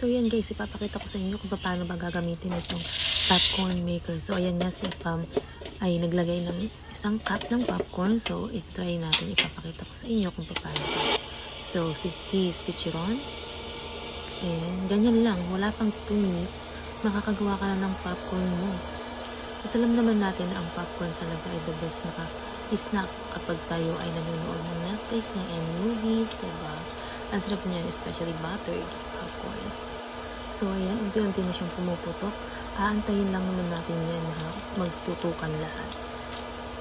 So yan guys, ipapakita ko sa inyo kung paano ba gagamitin itong popcorn maker. So ayan nga si Pam ay naglagay ng isang cup ng popcorn. So itry natin, ipapakita ko sa inyo kung paano. So he switch it on. And ganyan lang, wala pang 2 minutes, makakagawa ka na ng popcorn mo. At alam naman natin na ang popcorn talaga ay the best na snack kapag tayo ay nanonood ng Netflix, ng any movies, diba? Ang sarap niyan, especially buttered popcorn. So ayan, unti-unti na siyang pumuputok. Aantayin lang naman natin yan na magputukan lahat.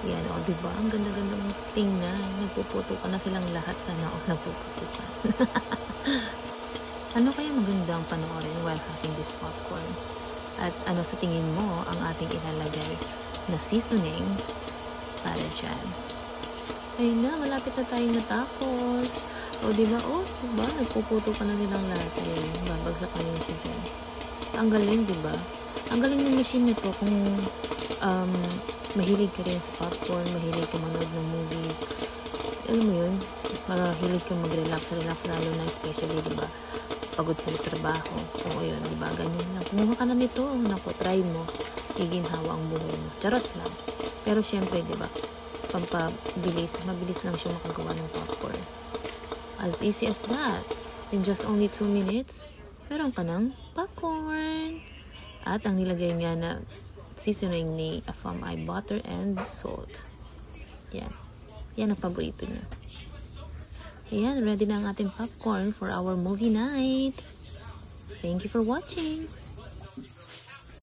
Yan, o diba? Ang ganda-ganda ng tingnan. Nagpuputukan na silang lahat, sana o nagpuputukan. Ano kaya magandang panoorin while having this popcorn? At ano sa tingin mo ang ating ilalagay na seasonings para dyan? Ayun na, malapit na tayong natapos. O diba? O diba? Nagpuputo ka na nilang lahat. Ayun, babagsak na yun siya dyan. Ang galing, diba? Ang galing ng machine nito kung mahilig ka rin sa popcorn, mahilig ka manood ng movies. Alam mo yun? Mahilig ka mag-relax lalo na especially, diba? Pagod ka sa trabaho. O yun, diba? Ganyan lang. Kumuha ka na nito. Naku, try mo. Iginhawa ang buhay mo. Charot lang. Pero syempre, diba? Mabilis lang siya makagawa ng popcorn. As easy as that. In just only 2 minutes, meron ka ng popcorn. At ang nilagay niya na seasoning ni Afam ay butter and salt. Yan. Yan ang paborito niya. Ayan, ready na ang ating popcorn for our movie night. Thank you for watching.